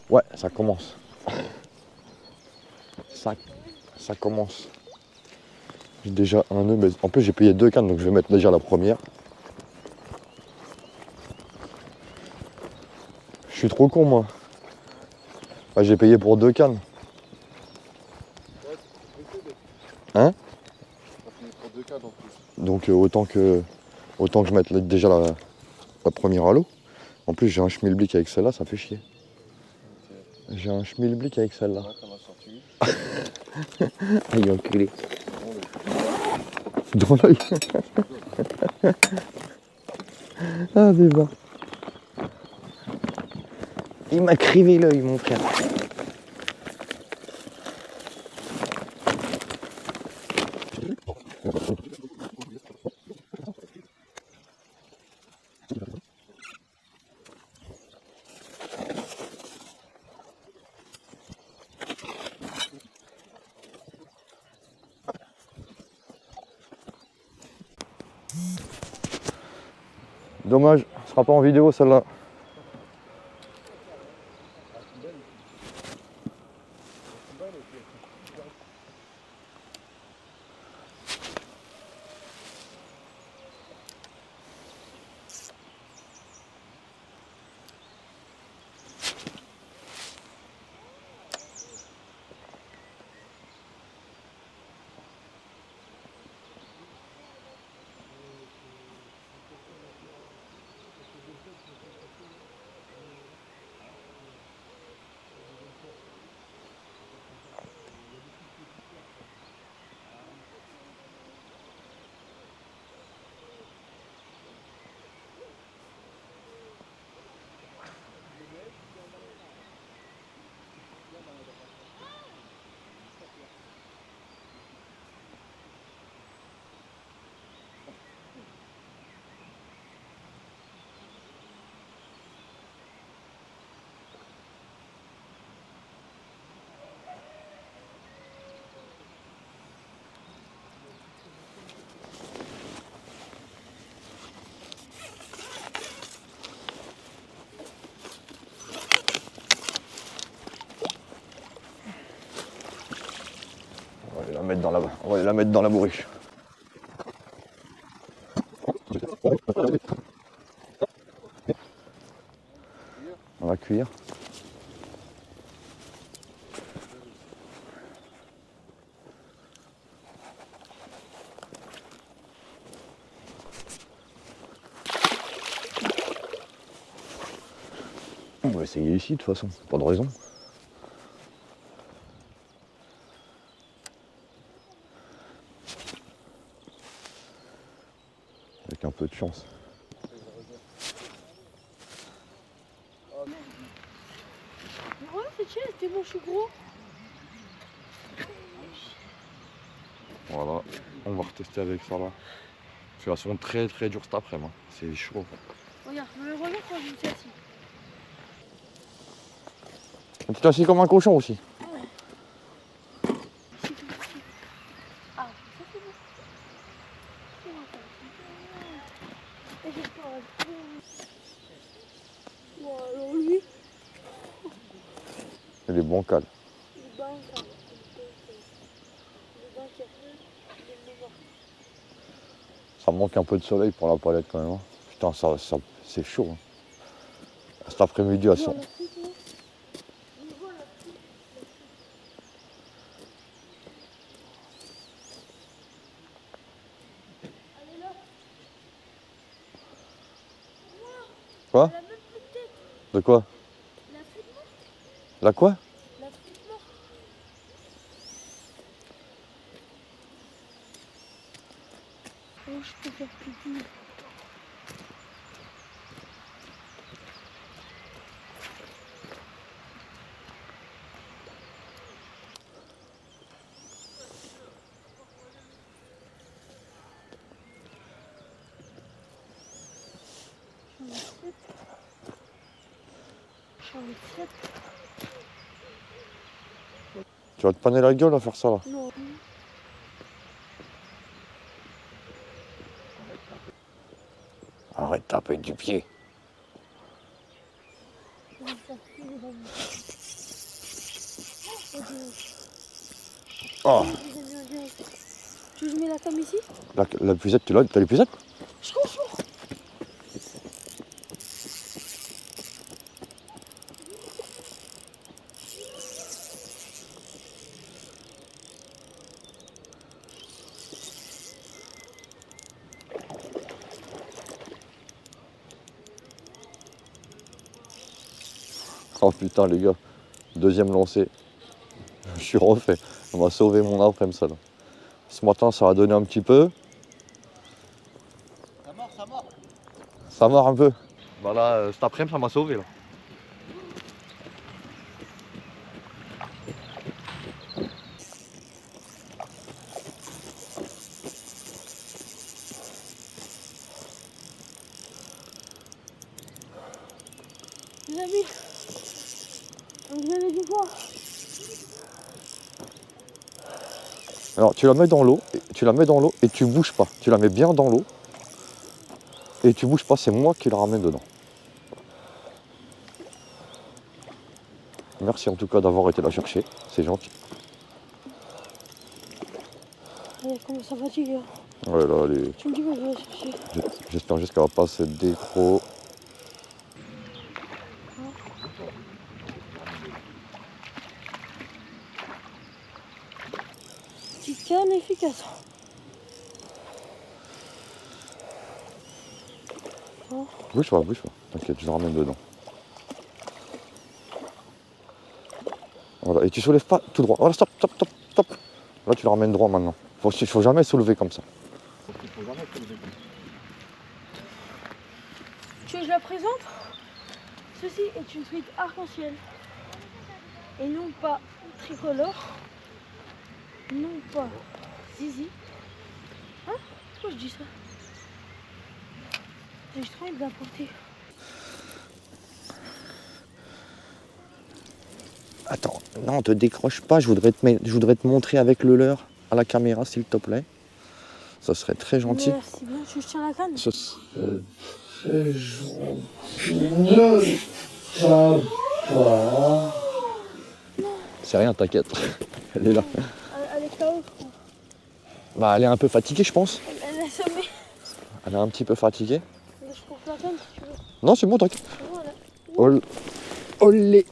Ouais, ça commence. Ça commence. J'ai déjà un nœud, mais en plus j'ai payé 2 cannes, donc je vais mettre déjà la première. Je suis trop con moi. Bah, j'ai payé pour 2 cannes. Hein? Donc autant que je mette déjà la première à l'eau. En plus j'ai un schmilblick avec celle-là, ça fait chier. J'ai un schmilblick avec celle-là. Ah, il est enculé. Dans l'œil. Ah, c'est bon. Il m'a crivé l'œil, mon frère. Dommage, ce sera pas en vidéo celle-là. On va aller la mettre dans la bourriche. On va cuire. On va essayer ici de toute façon, pas de raison. Avec un peu de chance. Ouais, c'est chill, t'es bon, je suis gros. Voilà, on va retester avec ça là. Parce qu'elles sont très très dures cet après-midi. C'est chaud. Regarde, je me reviens quand je me suis assis. Tu t'es assis comme un cochon aussi. Ah, ça c'est bon. C'est bon, ça. Et j'ai pas. Bon, alors lui, Il est bancal. il est bancal. Il est bancal. Il est mort. Ça manque un peu de soleil pour la palette quand même. Hein. Putain, c'est chaud. Hein. Cet après-midi à son. Quoi? Elle a même plus de tête. De quoi? La flûte morte. La quoi? La flûte morte. Oh, je peux faire pipi. Tu vas te paner la gueule à faire ça là? Non. Arrête de taper du pied. Il est dans le- Oh, Dieu. Oh, Je les ai mis en direct. Tu veux que je mets la cam ici? la puisette, tu l'as? T'as les puisettes? Je cours. Oh putain les gars, deuxième lancé. Je suis refait. On m'a sauvé mon arbre comme ça là. Ce matin ça a donné un petit peu. Ça mord. Ça mord un peu. Bah là, cet après-midi ça m'a sauvé là. Les amis, donc vous avez dit quoi? Alors tu la mets dans l'eau, et tu bouges pas. Tu la mets bien dans l'eau et tu bouges pas, c'est moi qui la ramène dedans. Merci en tout cas d'avoir été la chercher, c'est gentil. Elle commence à fatiguer. Ouais là, allez, Tu me dis quoi je vais la chercher? j'espère juste qu'elle va pas se décro. Petite canne efficace. Bouge pas, t'inquiète, je la ramène dedans. Voilà, et tu soulèves pas tout droit. Voilà, stop. Là tu la ramènes droit maintenant. Faut jamais soulever comme ça. Tu veux que je la présente? Ceci est une truite arc-en-ciel. Et non pas tricolore. Non pas zizi. Hein? Pourquoi je dis ça? J'ai trop envie de la porter. Attends, non, te décroche pas, je voudrais te montrer avec le leurre à la caméra s'il te plaît. Ça serait très gentil. Merci bien, tu tiens la canne? Ce serait très gentil. C'est rien, t'inquiète. Elle est là. Elle est KO, je crois. Bah, elle est un peu fatiguée, je pense. Elle a sommé. Elle est un petit peu fatiguée. Je coupe la canne si tu veux. Non, c'est bon, t'inquiète. Voilà. Olé.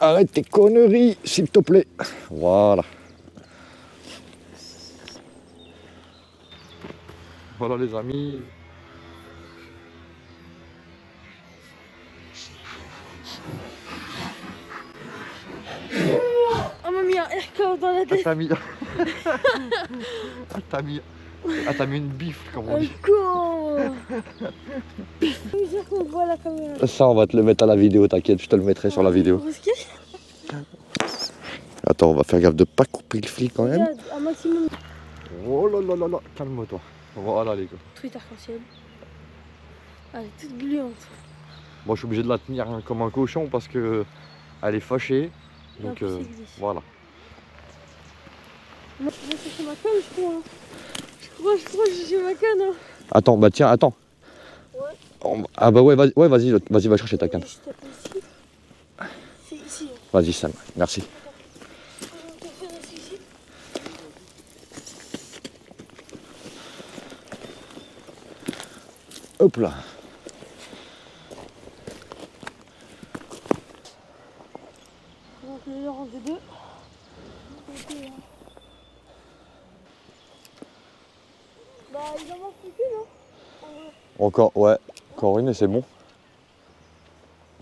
Arrête tes conneries, s'il te plaît. Voilà. Voilà les amis. Oh mamie, un RKO dans la Ah, tête. t'as mis... t'as mis une bifle, comme on Un dit. con. Je veux dire qu'on voit la caméra. Ça, on va te le mettre à la vidéo, t'inquiète, je te le mettrai sur la vidéo. Risqué. Attends, on va faire gaffe de pas couper le fil quand même. Regarde, un maximum. Oh là là, calme-toi. Voilà les gars. Truite arc-en-ciel. Elle est toute gluante. Moi je suis obligé de la tenir hein, comme un cochon parce que elle est fâchée. Et en Donc plus, il glisse. voilà. Moi, je vais chercher ma canne, je crois. Je crois que j'ai cherché ma canne. Hein. Attends, bah tiens, attends. Ouais. Ah bah ouais, vas-y, va chercher ta canne. Je tape ici. C'est ici. Vas-y Sam, merci. C'est ici. Hop là. Donc le rang de deux. Bah il en manque plus qu'une, non? Encore, ouais. Encore une et c'est bon.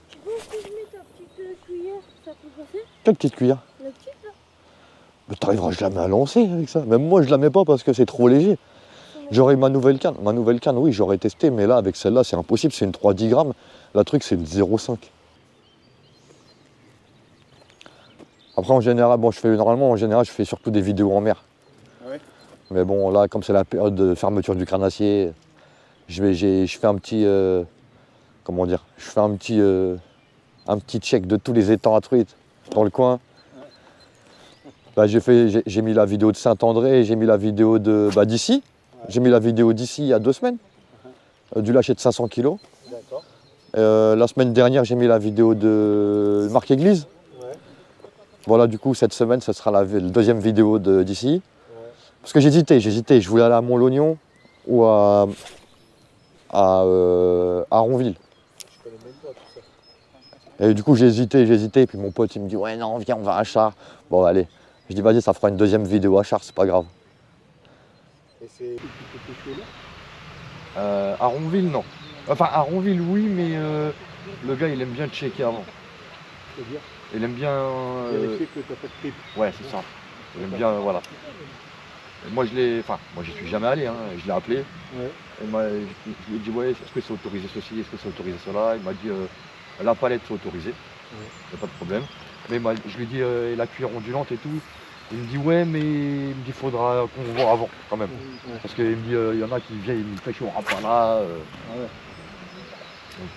Tu penses que je mets ta petite cuillère, ça peut passer? Quelle petite cuillère? La petite là? Mais t'arriveras jamais à lancer avec ça. Même moi je la mets pas parce que c'est trop léger. J'aurais ma nouvelle canne. Ma nouvelle canne, oui, j'aurais testé, mais là avec celle-là c'est impossible, c'est une 3-10 grammes. La truc c'est une 0,5. Après en général, bon je fais surtout des vidéos en mer. Ah ouais. Mais bon là comme c'est la période de fermeture du carnassier, je fais un petit comment dire, je fais un petit check de tous les étangs à truites dans le coin. Bah, j'ai mis la vidéo de Saint-André, j'ai mis la vidéo de d'ici. J'ai mis la vidéo d'ici il y a 2 semaines, du lâcher de 500 kg. D'accord. La semaine dernière, j'ai mis la vidéo de Marc Église. Ouais. Voilà, du coup, cette semaine, ce sera la deuxième vidéo d'ici. Ouais. Parce que j'hésitais. Je voulais aller à Mont-Lognon ou à Ronville. Je connais même pas tout ça. Et du coup, j'ai hésité. Et puis mon pote, il me dit, ouais, non, viens, on va à Char. Bon, allez. Je dis, vas-y, ça fera une deuxième vidéo à Char, c'est pas grave. Et c'est qui peut pêcher là? À Ronville, non. Enfin, à Ronville, oui, mais le gars, il aime bien checker avant. C'est-à-dire Il aime bien. vérifier que t'as pas de trip. Ouais, c'est ça. Il aime bien, voilà. Et moi, moi, j'y suis jamais allé, hein. Je l'ai appelé. Ouais. Et je lui ai dit, ouais, est-ce que c'est autorisé ceci, est-ce que c'est autorisé cela? Il m'a dit, la palette, c'est autorisé. Il n'y a pas de problème. Mais je lui ai dit, et la cuillère ondulante et tout. Il me dit, ouais, mais il me dit, il faudra qu'on voit avant, quand même. Ouais. Parce qu'il me dit, il y en a qui viennent, ils me pêchent au pas là. Ah ouais. Donc,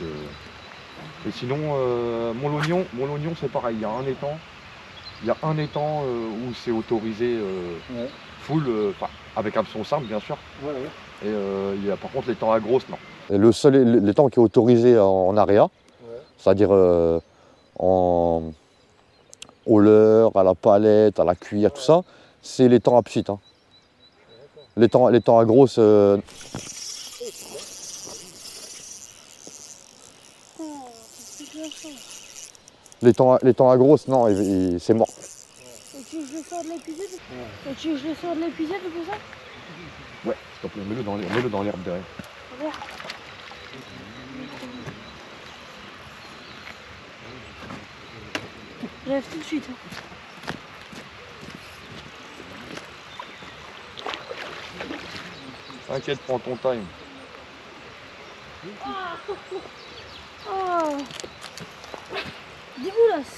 et sinon, Mont-Lognon, c'est pareil. Il y a un étang où c'est autorisé Ouais. full, avec hameçon simple, bien sûr. Ouais, ouais. Et il y a par contre l'étang à grosse, non. Et le seul l'étang qui est autorisé en area, Ouais. c'est-à-dire au leurre, à la palette, à la cuillère, tout ça, c'est l'étang à petite. Hein. L'étang à grosse, l'étang à grosse, non, c'est mort. Et tu veux que je le sors de l'épisode? Et tu veux que je le sors de l'épisode ou tout ça? Ouais, s'il te plaît, mets-le dans l'herbe derrière. Regarde. J'arrive tout de suite. T'inquiète, prends ton time. Oh. Digoulas.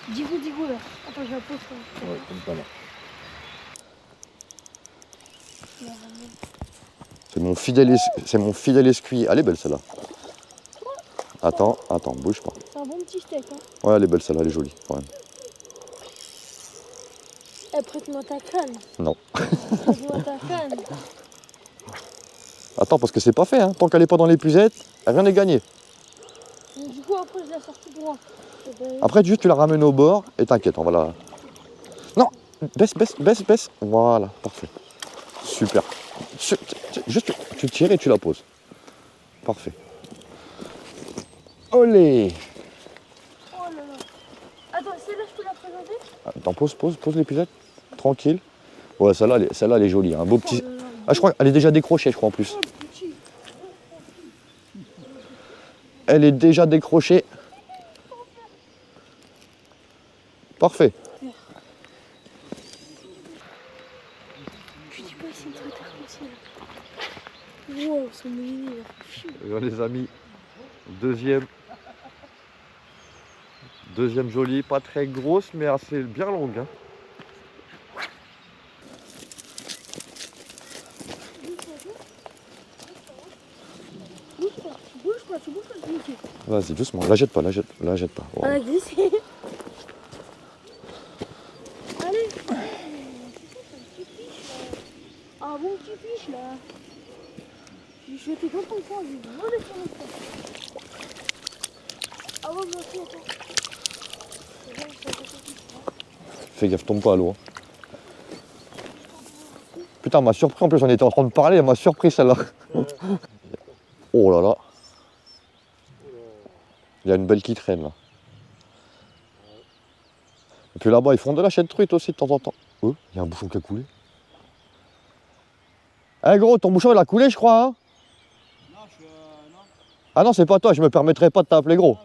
Digoulas. Attends, je la pose. Ouais, comme ça là. C'est mon fidèle escuy. Elle est belle celle-là. Attends, bouge pas. C'est un bon petit steak. Hein. Ouais, elle est belle celle-là, elle est jolie. Ouais. Eh, prête-moi ta canne. Non. Prête-moi ta canne. Attends, parce que c'est pas fait, hein. Tant qu'elle est pas dans l'épuisette, rien n'est gagné. Mais du coup, après, je la sors tout droit. Après, juste tu la ramènes au bord et t'inquiète, on va la. Non, baisse. Voilà, parfait. Super. Juste, tu tires et tu la poses. Parfait. Olé. Oh là là. Attends, celle-là, je peux la présenter? Attends, pose l'épuisette. Tranquille. Ouais, celle-là, elle est jolie. Un beau petit. Oh là là. Ah, je crois qu'elle est déjà décrochée, je crois en plus. Oh, petit. Elle est déjà décrochée. Parfait. Je dis pas, c'est une truite arc-en-ciel. Wow, son moulinet là. Les amis, deuxième jolie, pas très grosse, mais assez bien longue. Hein. Tu bouges pas, glisser. Vas-y, doucement, la jette pas. Wow. On a glissé. Allez. Un bon petit fiche là. J'ai jeté dans ton coin, j'ai demandé sur mon coin. Ah ouais, moi aussi, attends. Fais gaffe, tombe pas à l'eau. Hein. Putain, elle m'a surpris en plus, on était en train de parler, elle m'a surpris celle-là. Oh là là. Il y a une belle qui traîne là. Et puis là-bas, ils font de la chaîne truite aussi de temps en temps. Oh, il y a un bouchon qui a coulé. Eh gros, ton bouchon il a coulé, je crois. Hein Non, non. Ah non, c'est pas toi, je me permettrai pas de t'appeler gros.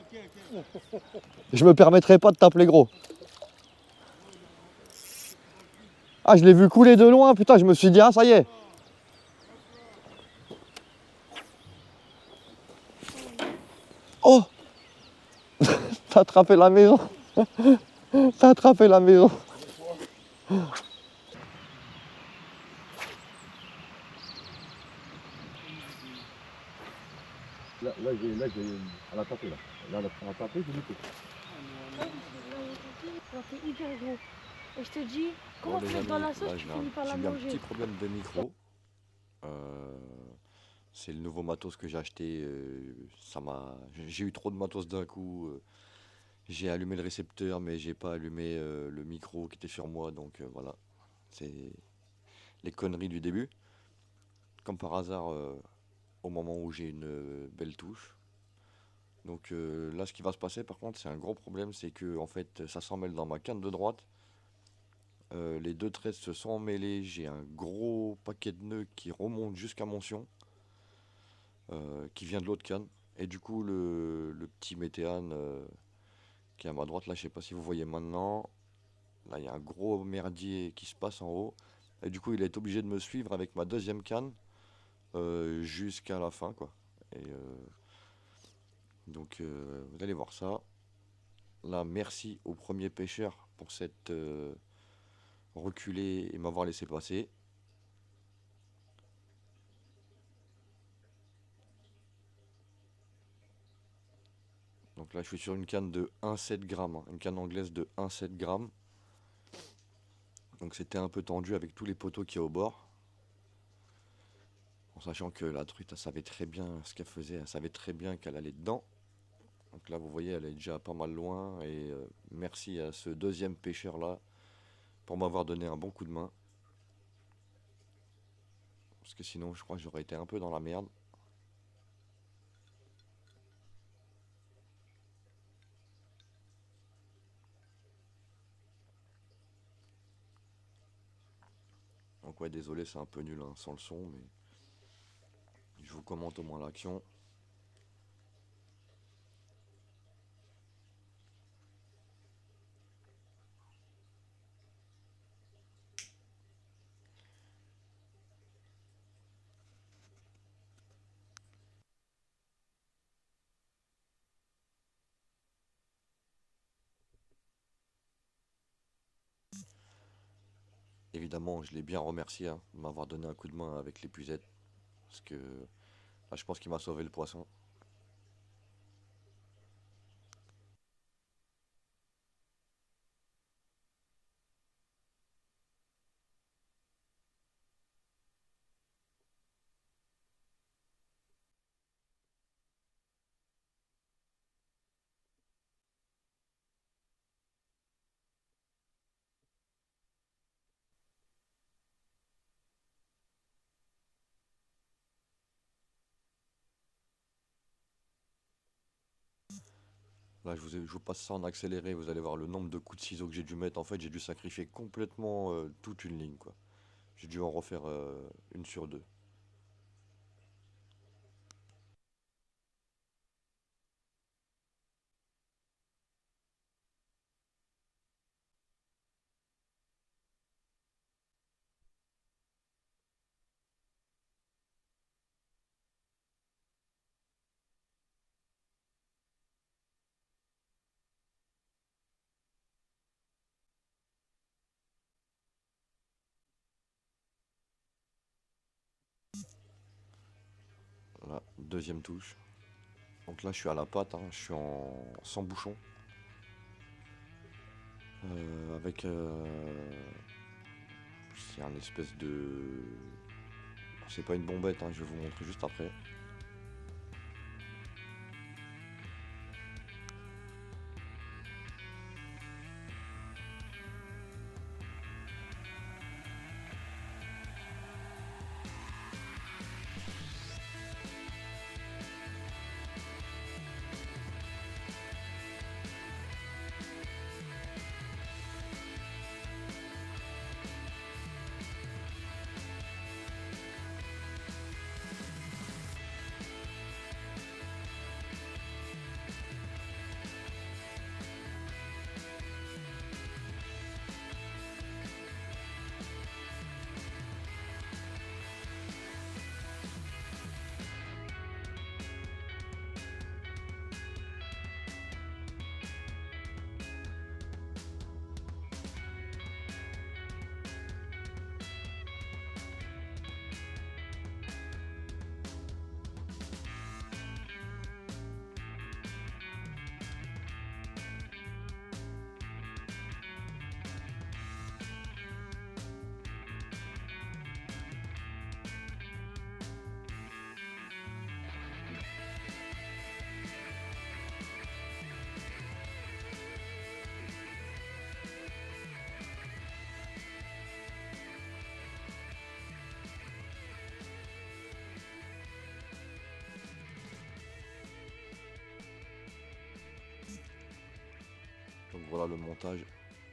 Ok. Je me permettrai pas de t'appeler gros. Ah, je l'ai vu couler de loin, putain, je me suis dit, ah, ça y est. Oh. T'as attrapé la maison. T'as attrapé la maison. Là, elle a tapé là. Là, elle a tapé, j'ai loupé. T'es hyper gros. Et je te dis, comment tu mets dans la sauce, tu finis par la manger. Petit problème de micro. C'est le nouveau matos que j'ai acheté. J'ai eu trop de matos d'un coup. J'ai allumé le récepteur, mais j'ai pas allumé le micro qui était sur moi. Donc voilà, c'est les conneries du début. Comme par hasard, au moment où j'ai une belle touche. Donc là, ce qui va se passer, par contre, c'est un gros problème, c'est que en fait, ça s'emmêle dans ma canne de droite. Les deux traits se sont emmêlés. J'ai un gros paquet de nœuds qui remonte jusqu'à mon sion, qui vient de l'autre canne. Et du coup, le petit météane qui est à ma droite, là, je sais pas si vous voyez maintenant. Là, il y a un gros merdier qui se passe en haut. Et du coup, il est obligé de me suivre avec ma deuxième canne jusqu'à la fin, quoi. Et donc, vous allez voir ça. Là, merci au premier pêcheur pour cette reculée et m'avoir laissé passer. Donc là, je suis sur une canne de 1,7 g, hein, une canne anglaise de 1,7 g. Donc c'était un peu tendu avec tous les poteaux qu'il y a au bord. En sachant que la truite, elle savait très bien ce qu'elle faisait, elle savait très bien qu'elle allait dedans. Donc là, vous voyez, elle est déjà pas mal loin. Et merci à ce deuxième pêcheur-là pour m'avoir donné un bon coup de main. Parce que sinon, je crois que j'aurais été un peu dans la merde. Donc ouais, désolé, c'est un peu nul hein, sans le son, mais je vous commente au moins l'action. Évidemment, je l'ai bien remercié hein, de m'avoir donné un coup de main avec l'épuisette. Parce que là, je pense qu'il m'a sauvé le poisson. Là, je vous passe ça en accéléré. Vous allez voir le nombre de coups de ciseaux que j'ai dû mettre. En fait, j'ai dû sacrifier complètement toute une ligne, quoi. J'ai dû en refaire une sur deux. Là, deuxième touche. Donc là, je suis à la patte, hein, je suis en sans bouchon. Avec. C'est un espèce de. C'est pas une bombette, hein, je vais vous montrer juste après. Donc voilà le montage.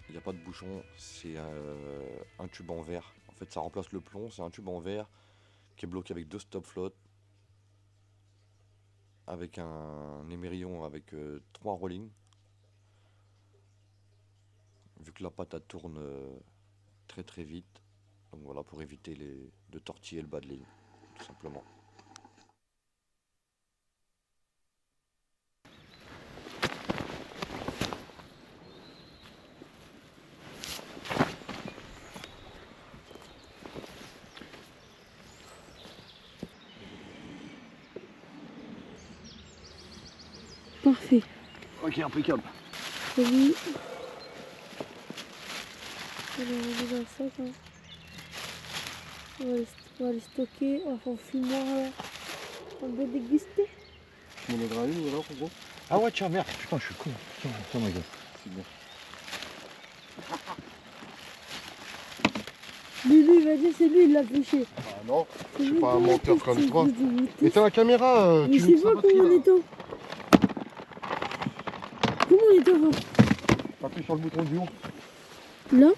Il n'y a pas de bouchon, c'est un tube en verre. En fait ça remplace le plomb, c'est un tube en verre qui est bloqué avec 2 stop float, avec un émerillon avec 3 rollings. Vu que la pâte elle tourne très très vite, donc voilà pour éviter de tortiller le bas de ligne, tout simplement. Parfait. Ok, impeccable. Oui. On va ranger dans le sac. Hein. On va les stocker. On va faire un fumoir là. On va déguster. Tu m'en as une alors, en gros? Ah ouais, tiens, merde, putain, je suis con. Tiens, my god. C'est bien. Lui, il va dire c'est lui, il l'a pêché. Ah non, C'est je suis lui pas un qui l'a menteur pêché, comme toi. c'est Et t'as la caméra, Mais tu c'est me pas comment on est en. Comment on est en. Appuie sur le bouton du haut. Là.